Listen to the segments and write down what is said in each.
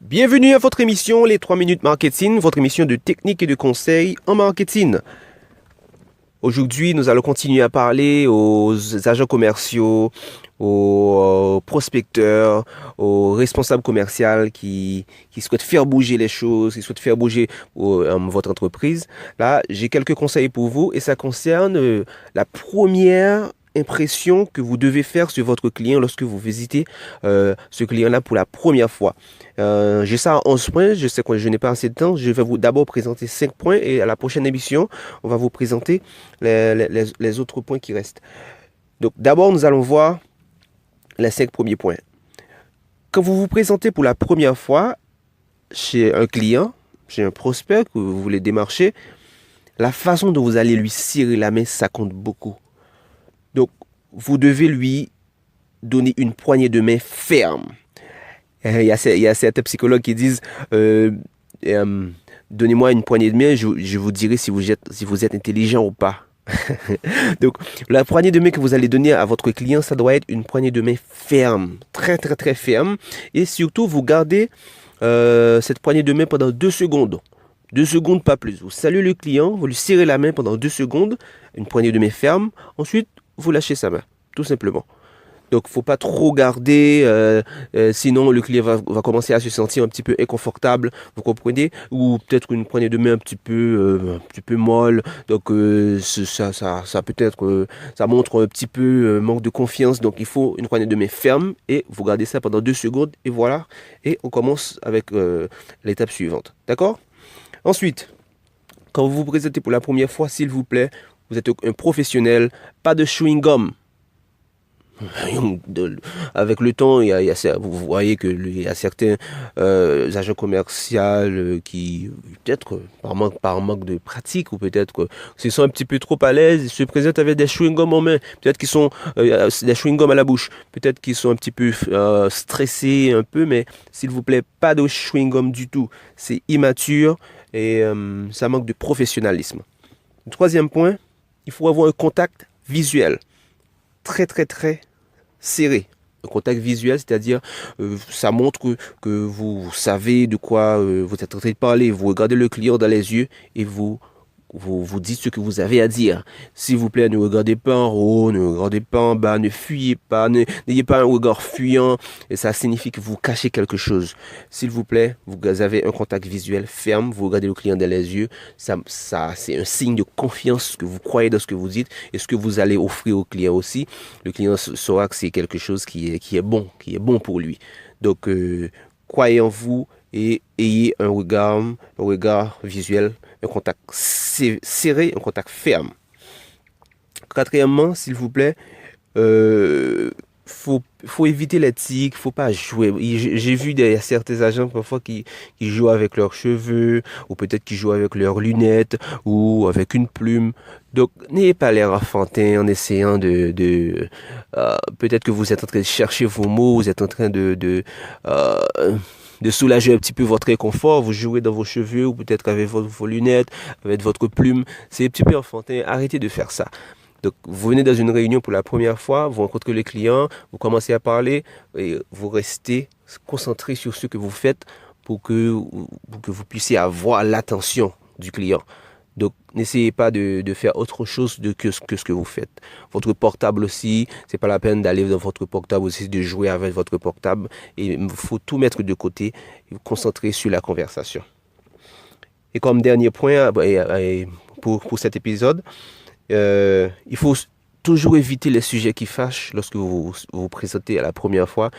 Bienvenue à votre émission Les 3 minutes marketing, votre émission de technique et de conseils en marketing. Aujourd'hui, nous allons continuer à parler aux agents commerciaux, aux prospecteurs, aux responsables commerciaux qui souhaitent faire bouger les choses, qui souhaitent faire bouger votre entreprise. Là, j'ai quelques conseils pour vous et ça concerne la première impression que vous devez faire sur votre client lorsque vous visitez ce client-là pour la première fois. J'ai ça en 11 points, je sais que je n'ai pas assez de temps, je vais vous d'abord présenter 5 points et à la prochaine émission, on va vous présenter les autres points qui restent. Donc d'abord, nous allons voir les 5 premiers points. Quand vous vous présentez pour la première fois chez un client, chez un prospect que vous voulez démarcher, la façon dont vous allez lui serrer la main, ça compte beaucoup. Donc, vous devez lui donner une poignée de main ferme. Il y a certains psychologues qui disent donnez-moi une poignée de main, je vous dirai si vous êtes intelligent ou pas. Donc, la poignée de main que vous allez donner à votre client, ça doit être une poignée de main ferme, très très très ferme. Et surtout, vous gardez cette poignée de main pendant 2 secondes. 2 secondes, pas plus. Vous saluez le client, vous lui serrez la main pendant 2 secondes, une poignée de main ferme. Ensuite, vous lâchez sa main, tout simplement. Donc, il ne faut pas trop garder, sinon le client va commencer à se sentir un petit peu inconfortable, vous comprenez? Ou peut-être une poignée de main un petit peu molle. Donc, ça peut-être, ça montre un petit peu manque de confiance. Donc, il faut une poignée de main ferme et vous gardez ça pendant 2 secondes et voilà. Et on commence avec l'étape suivante. D'accord? Ensuite, quand vous vous présentez pour la première fois, s'il vous plaît, vous êtes un professionnel, pas de chewing-gum. Avec le temps, vous voyez qu'il y a certains agents commerciaux qui, peut-être par manque de pratique, ou peut-être que s'ils sont un petit peu trop à l'aise, ils se présentent avec des chewing-gums en main, peut-être qu'ils sont des chewing-gums à la bouche, peut-être qu'ils sont un petit peu stressés un peu, mais s'il vous plaît, pas de chewing-gum du tout. C'est immature et ça manque de professionnalisme. Le troisième point, il faut avoir un contact visuel très très très serré. Un contact visuel, c'est-à-dire ça montre que vous savez de quoi vous êtes en train de parler. Vous regardez le client dans les yeux et vous dites ce que vous avez à dire. S'il vous plaît, ne regardez pas en haut, ne regardez pas en bas, ne fuyez pas, n'ayez pas un regard fuyant. Et ça signifie que vous cachez quelque chose. S'il vous plaît, vous avez un contact visuel ferme, vous regardez le client dans les yeux. Ça c'est un signe de confiance que vous croyez dans ce que vous dites et ce que vous allez offrir au client aussi. Le client saura que c'est quelque chose qui est bon pour lui. Donc, croyez en vous et ayez un regard visuel, un contact serré, un contact ferme. Quatrièmement, s'il vous plaît, faut éviter les tics, faut pas jouer. J'ai vu certains agents parfois qui jouent avec leurs cheveux, ou peut-être qui jouent avec leurs lunettes, ou avec une plume. Donc, n'ayez pas l'air enfantin en essayant peut-être que vous êtes en train de chercher vos mots, vous êtes en train de soulager un petit peu votre inconfort, vous jouez dans vos cheveux, ou peut-être avec vos lunettes, avec votre plume. C'est un petit peu enfantin, arrêtez de faire ça. Donc, vous venez dans une réunion pour la première fois, vous rencontrez le client, vous commencez à parler et vous restez concentré sur ce que vous faites pour que vous puissiez avoir l'attention du client. Donc, n'essayez pas de faire autre chose que ce que vous faites. Votre portable aussi, c'est pas la peine d'aller dans votre portable aussi, de jouer avec votre portable. Et il faut tout mettre de côté et vous concentrer sur la conversation. Et comme dernier point pour cet épisode, il faut toujours éviter les sujets qui fâchent lorsque vous vous présentez à la première fois,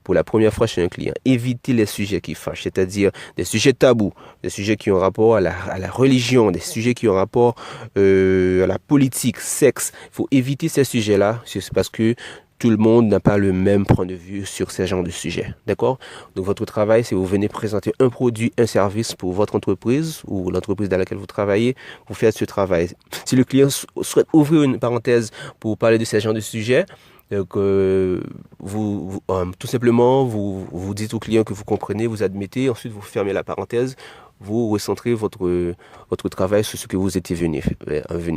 pour la première fois chez un client. Évitez les sujets qui fâchent, c'est-à-dire des sujets tabous, des sujets qui ont rapport à la religion, des sujets qui ont rapport à la politique, sexe. Il faut éviter ces sujets-là, c'est parce que tout le monde n'a pas le même point de vue sur ces genres de sujets. D'accord? Donc, votre travail, c'est vous venez présenter un produit, un service pour votre entreprise ou l'entreprise dans laquelle vous travaillez. Vous faites ce travail. Si le client souhaite ouvrir une parenthèse pour parler de ces genres de sujets, donc, tout simplement, vous dites au client que vous comprenez, vous admettez, ensuite vous fermez la parenthèse, vous recentrez votre travail sur ce que vous étiez venu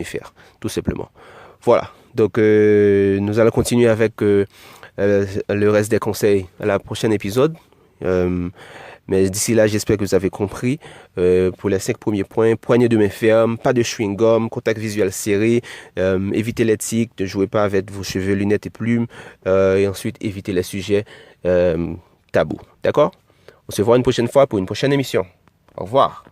faire, tout simplement. Voilà, donc nous allons continuer avec le reste des conseils à la prochaine épisode. Mais d'ici là, j'espère que vous avez compris. Pour les 5 premiers points, poignée de main ferme, pas de chewing-gum, contact visuel serré, évitez les tics, ne jouez pas avec vos cheveux, lunettes et plumes, et ensuite évitez les sujets tabous. D'accord? On se voit une prochaine fois pour une prochaine émission. Au revoir.